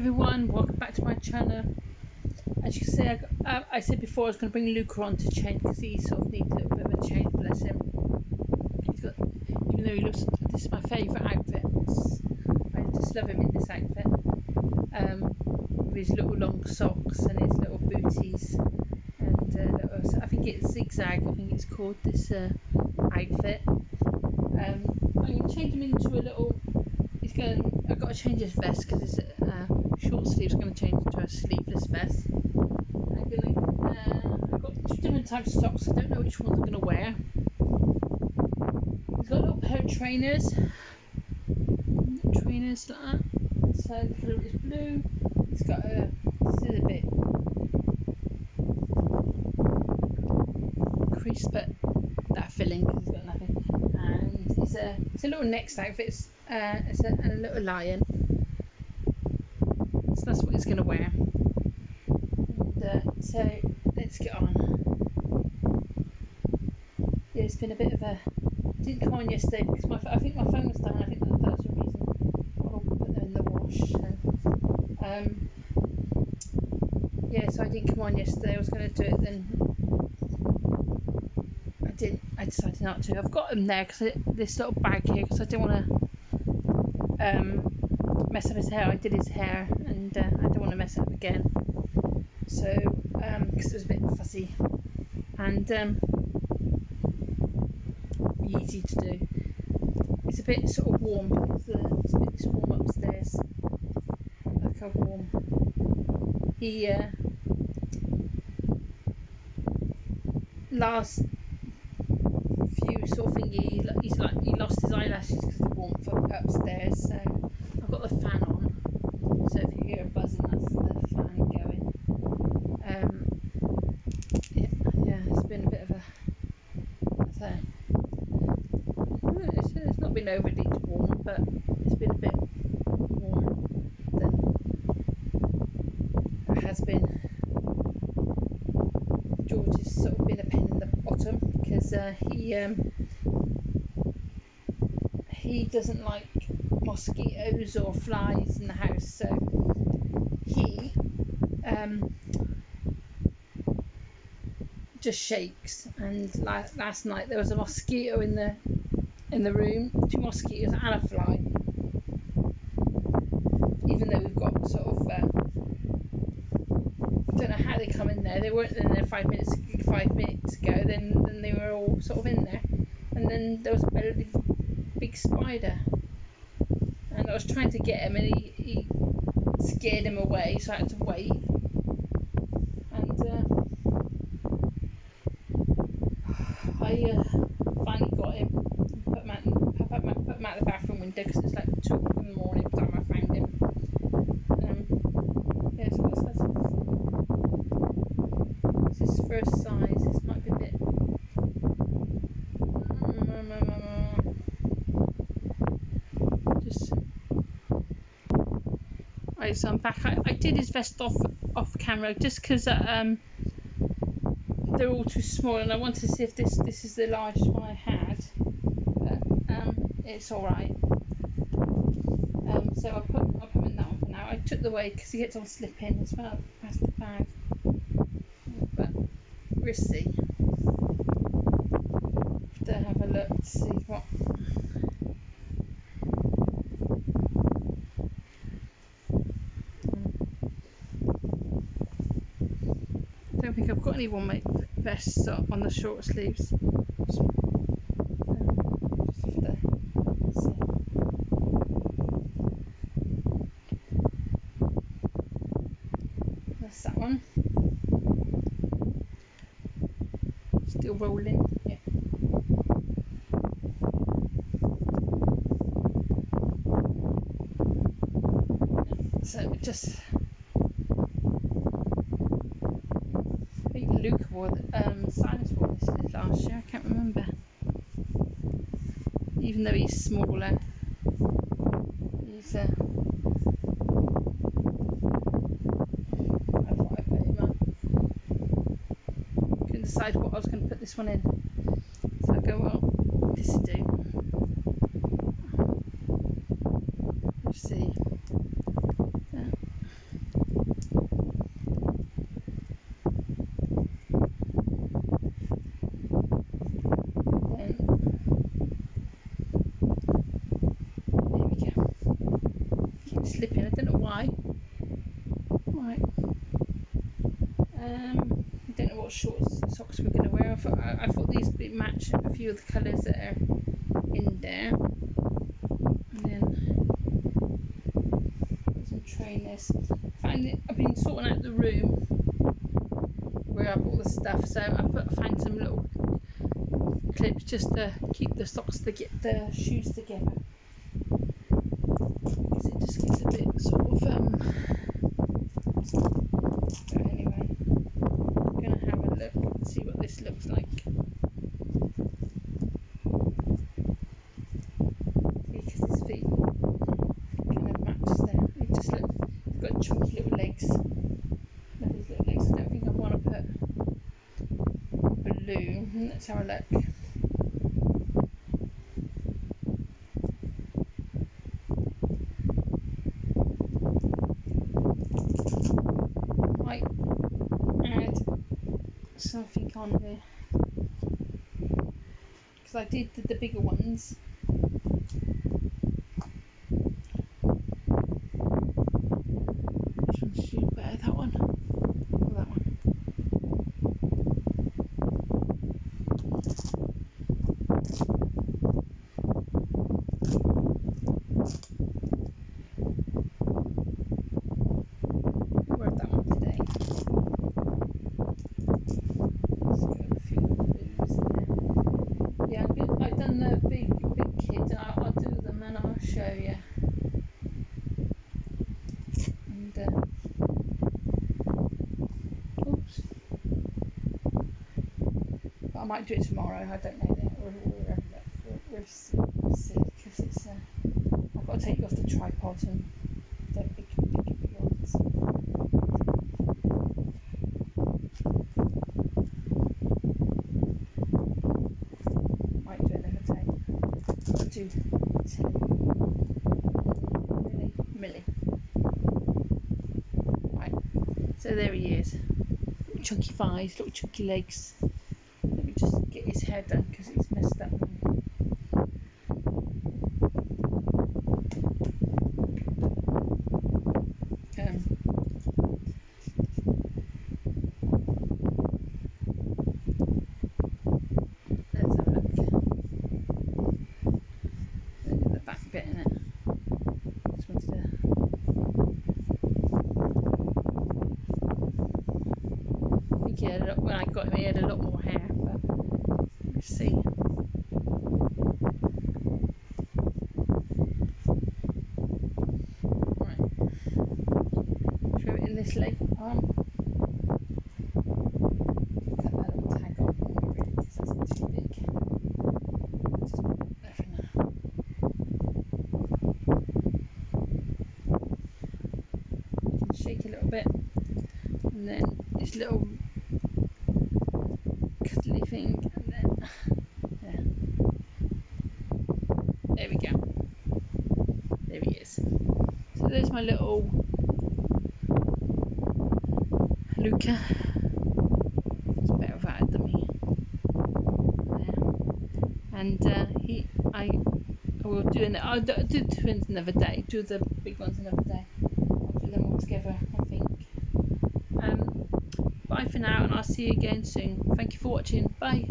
everyone, welcome back to my channel. As you can see, I said before I was going to bring Luca on to change because he sort of needs a little bit of a change, bless him. Even though he looks, this is my favourite outfit. I just love him in this outfit. With his little long socks and his little booties and I think it's zigzag, I think it's called, this outfit. I'm going to change him into a little, I've got to change his vest because his short sleeves are going to change into a sleeveless vest. I've got two different types of socks, I don't know which ones I'm going to wear. He's got a little pair of trainers like that, so the colour is blue. He's got this is a bit crease, but that filling because he's got nothing, and it's a little next outfit. It's a little lion, so that's what he's going to wear. And so let's get on. Yeah, it's been a bit of a, didn't come on yesterday because I think my phone was down. I think that was the reason. I'll put them in the wash. So, yeah, so I didn't come on yesterday. I was going to do it, then I decided not to. I've got them there because this little bag here, because I didn't want to mess up his hair. I did his hair and I don't want to mess it up again. So, because it was a bit fuzzy and easy to do. It's a bit sort of warm because it's warm upstairs. Like a warm. He last few sort of thing he lost his eyelashes because of the warmth upstairs. So I've got the fan on. So if you hear a buzzing, that's the fan going. Yeah, it's been a bit of a. It's not been overly warm, but it's been a bit warmer than it has been. George has sort of been a pain in the bottom because he doesn't like mosquitoes or flies in the house, so he just shakes. And last night there was a mosquito in the room, 2 mosquitoes and a fly. Even though we've got sort of don't know how they come in there. They weren't in there 5 minutes ago. Then they were all sort of in there, and then there was a big spider, and I was trying to get him, and he scared him away, so I had to wait. And I finally got him, put him out the bathroom window because it's like 2 o'clock in the morning by the time I found him. Yeah, so this is first size. This might be a bit. Just. Right, so I'm back. I did his vest off camera just because they're all too small, and I wanted to see if this is the largest one I had. But it's all right. So I'll put him in that one for now. I took the weight because he gets on slipping as well. Plastic bag. But we'll see. To have a look to see what. I don't think I've got any one-mate vests on the short sleeves. That's that one. Still rolling, yeah. So just. I think Luca wore Silas wore this last year, I can't remember. Even though he's smaller, he's I thought I'd put him on. Couldn't decide what I was going to put this one in, so I go, well, this will do. We'll see. slipping. I don't know why. Right. I don't know what shorts socks we're going to wear. I thought these would match a few of the colours that are in there. And then put some trainers. I've been sorting out the room where I put all the stuff, so I find some little clips just to keep the socks to get the shoes together. Because it just gets a bit sort of but anyway, I'm gonna have a look and see what this looks like. Because his feet kind of matches there. It just looks, he's got chunky little legs. Look at his little legs. I don't think I want to put blue. Let's have a look. Might add something on there. Because I did the bigger ones. Which one should better? That one or that one? I wear that one today. Let's go a few blues there. Yeah, I've done the big kids. I'll do them and I'll show you. And oops. But I might do it tomorrow. I don't know that. We'll see because it's. I've got to take you off the tripod and the big ones. Might do it another day. I'll do Millie. Right. So there he is. Little chunky thighs, little chunky legs. Let me just get his hair done because it's messed up. Let's have a look. Look at the back bit in it. Just wanted to. I think he had when I got him, he had a lot more hair, but let's see. Right. Throw it in this leg arm. Cut that little tag off really because that's too big. Just put it there for now. You can shake a little bit, and then this little cuddly thing, and then there we go. There he is. So there's my little Luca. It's better without a dummy. There. And I will do I'll do the twins another day. Do the big ones another day. I'll do them all together, I think. Bye for now, and I'll see you again soon. Thank you for watching. Bye.